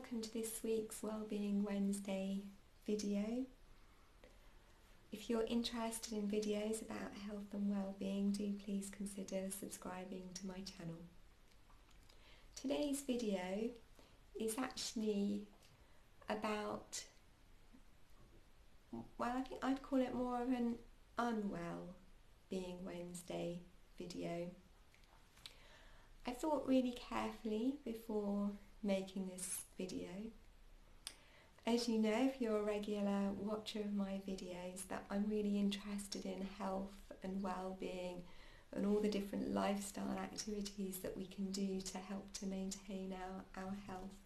welcome to this week's Wellbeing Wednesday video. If you're interested in videos about health and well-being, do please consider subscribing to my channel. Today's video is actually about, well, I think I'd call it more of an Unwell-being Wednesday video. I thought really carefully before making this video. As you know, if you're a regular watcher of my videos, that I'm really interested in health and well-being and all the different lifestyle activities that we can do to help to maintain our health.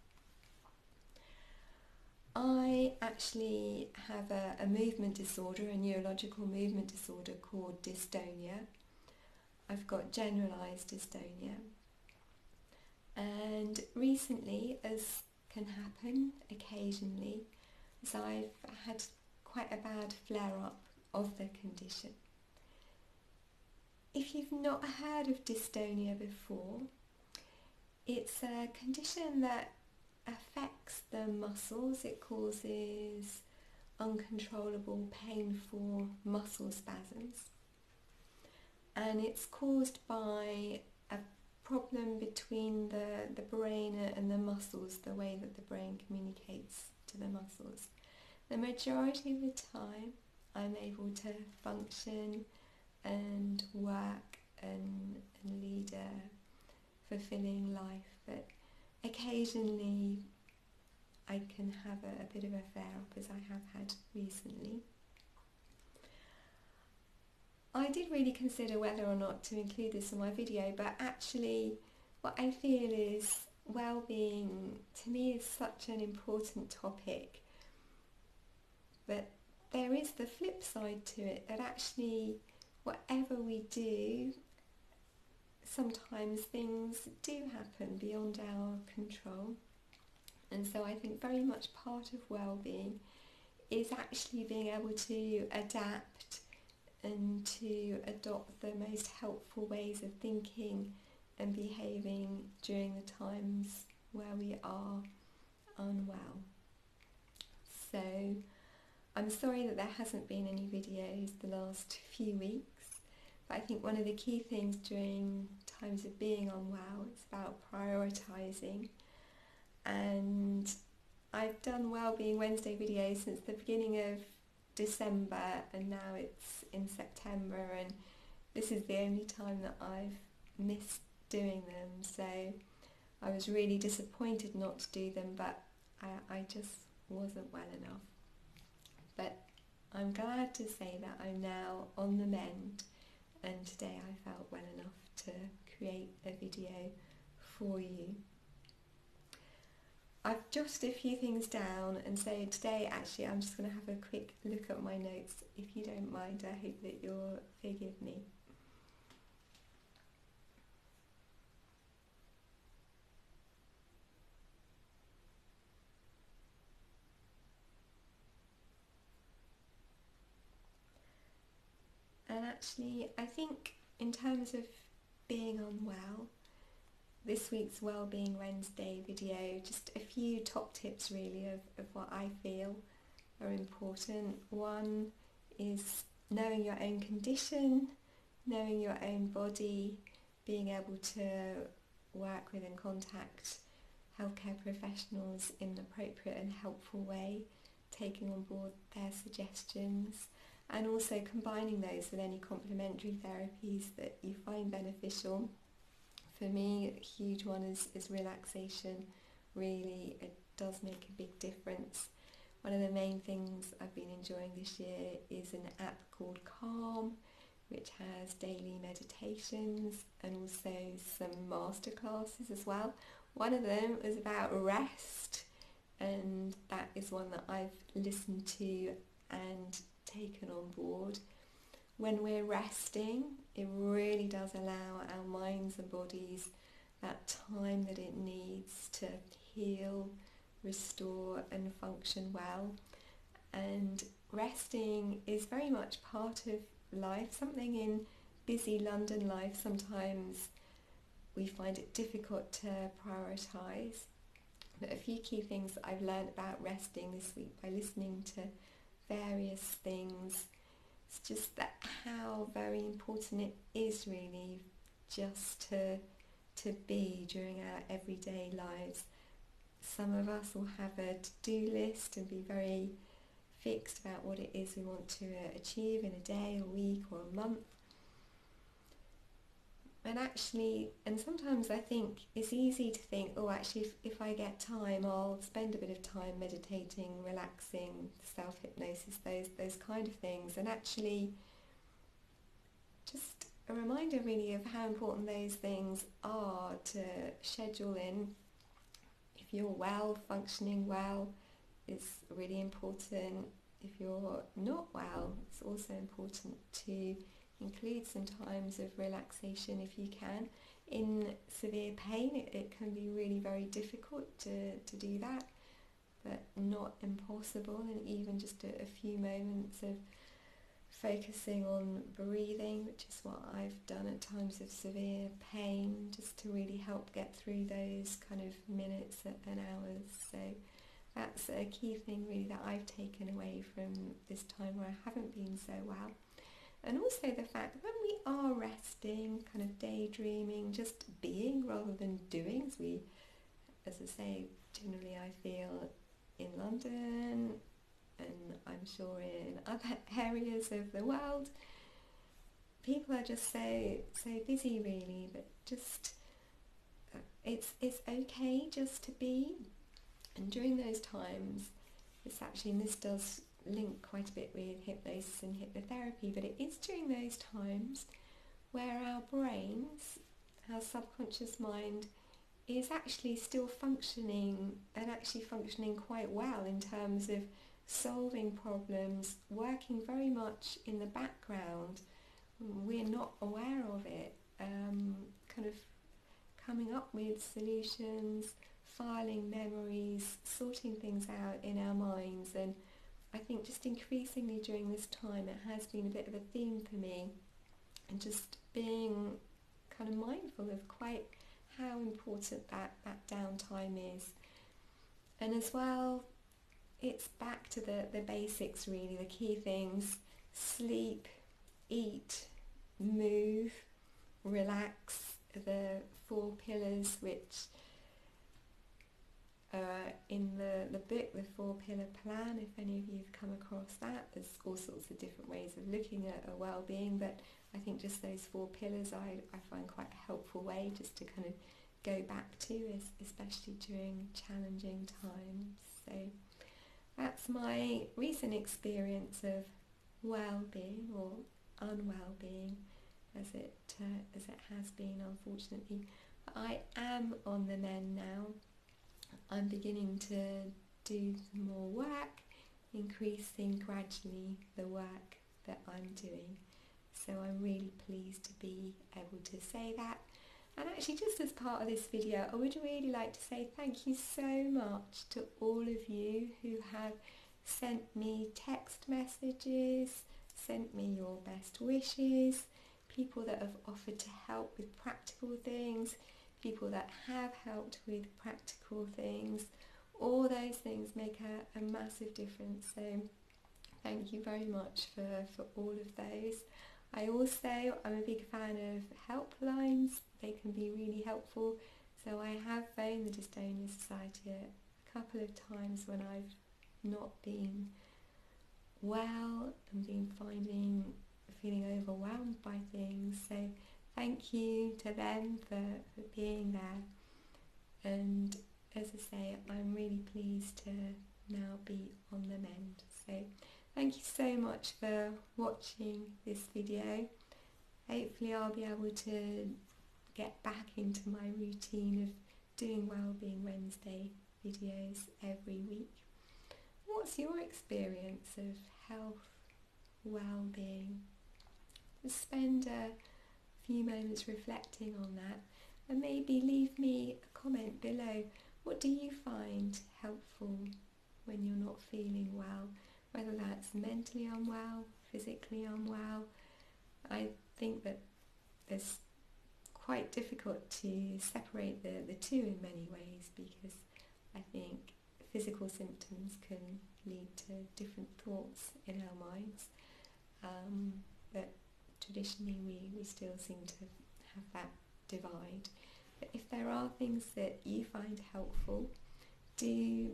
I actually have a movement disorder, a neurological movement disorder called dystonia. I've got generalised dystonia. And recently, as can happen occasionally, so I've had quite a bad flare-up of the condition. If you've not heard of dystonia before, it's a condition that affects the muscles. It causes uncontrollable, painful muscle spasms. And it's caused by a problem between the brain and the muscles, the way that the brain communicates to the muscles. The majority of the time I'm able to function and work and lead a fulfilling life, but occasionally I can have a bit of a flare-up, as I have had recently. I did really consider whether or not to include this in my video, but actually what I feel is well-being to me is such an important topic, but there is the flip side to it, that actually whatever we do, sometimes things do happen beyond our control. And so I think very much part of well-being is actually being able to adapt and to adopt the most helpful ways of thinking and behaving during the times where we are unwell. So I'm sorry that there hasn't been any videos the last few weeks, but I think one of the key things during times of being unwell is about prioritising. And I've done Wellbeing Wednesday videos since the beginning of December, and now it's in September, and this is the only time that I've missed doing them, so I was really disappointed not to do them, but I just wasn't well enough. But I'm glad to say that I'm now on the mend, and today I felt well enough to create a video for you. I've jotted a few things down, and so today actually I'm just going to have a quick look at my notes. If you don't mind, I hope that you'll forgive me. And actually I think in terms of being unwell, this week's Wellbeing Wednesday video, just a few top tips really of what I feel are important. One is knowing your own condition, knowing your own body, being able to work with and contact healthcare professionals in an appropriate and helpful way, taking on board their suggestions, and also combining those with any complementary therapies that you find beneficial. For me, a huge one is relaxation. Really, it does make a big difference. One of the main things I've been enjoying this year is an app called Calm, which has daily meditations and also some masterclasses as well. One of them is about rest, and that is one that I've listened to and taken on board. When we're resting, it really does allow our minds and bodies that time that it needs to heal, restore and function well. And resting is very much part of life, something in busy London life sometimes we find it difficult to prioritise. But a few key things that I've learned about resting this week by listening to various things, it's just that how very important it is really just to be during our everyday lives. Some of us will have a to-do list and be very fixed about what it is we want to achieve in a day, a week or a month. And sometimes I think it's easy to think, oh, actually if I get time, I'll spend a bit of time meditating, relaxing, self-hypnosis, those kind of things. And actually just a reminder really of how important those things are to schedule in. If you're well, functioning well, it's really important. If you're not well, it's also important to include some times of relaxation if you can. In severe pain, it can be really very difficult to do that, but not impossible. And even just a few moments of focusing on breathing, which is what I've done at times of severe pain, just to really help get through those kind of minutes and hours. So that's a key thing really that I've taken away from this time where I haven't been so well. And also the fact that when we are resting, kind of daydreaming, just being rather than doing, as I say, generally I feel in London, and I'm sure in other areas of the world, people are just so busy really, but just it's okay just to be. And during those times, it's actually, and this does link quite a bit with hypnosis and hypnotherapy, but it is during those times where our brains, our subconscious mind, is actually still functioning, and actually functioning quite well in terms of solving problems, working very much in the background. We're not aware of it, kind of coming up with solutions, filing memories, sorting things out in our minds. And I think just increasingly during this time it has been a bit of a theme for me, and just being kind of mindful of quite how important that downtime is. And as well, it's back to the basics really, the key things: sleep, eat, move, relax, the 4 pillars which in the book, the 4 pillar plan. If any of you have come across that, there's all sorts of different ways of looking at a well-being, but I think just those 4 pillars I find quite a helpful way just to kind of go back to, especially during challenging times. So that's my recent experience of well-being, or unwell-being as it has been, unfortunately. I am on the mend now. I'm beginning to do some more work, increasing gradually the work that I'm doing. So I'm really pleased to be able to say that. And actually, just as part of this video, I would really like to say thank you so much to all of you who have sent me text messages, sent me your best wishes, people that have offered to help with practical things, people that have helped with practical things. All those things make a massive difference. So thank you very much for all of those. I'm a big fan of helplines. They can be really helpful. So I have phoned the Dystonia Society a couple of times when I've not been well and been feeling overwhelmed by things. So thank you to them for being there. And as I say, I'm really pleased to now be on the mend. So thank you so much for watching this video. Hopefully I'll be able to get back into my routine of doing Wellbeing Wednesday videos every week. What's your experience of health, well-being? Just spend a few moments reflecting on that, and maybe leave me a comment below. What do you find helpful when you're not feeling well? Whether that's mentally unwell, physically unwell. I think that it's quite difficult to separate the two in many ways, because I think physical symptoms can lead to different thoughts in our minds, but traditionally we still seem to have that divide. But if there are things that you find helpful, do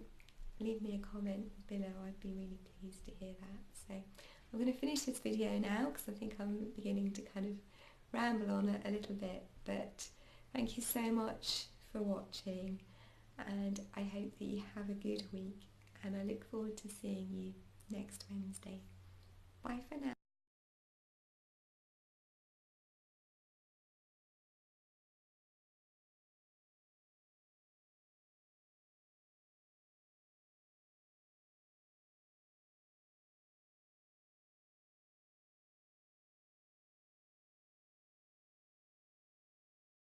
leave me a comment below. I'd be really pleased to hear that. So I'm going to finish this video now because I think I'm beginning to kind of ramble on a little bit, but thank you so much for watching, and I hope that you have a good week, and I look forward to seeing you next Wednesday. Bye for now.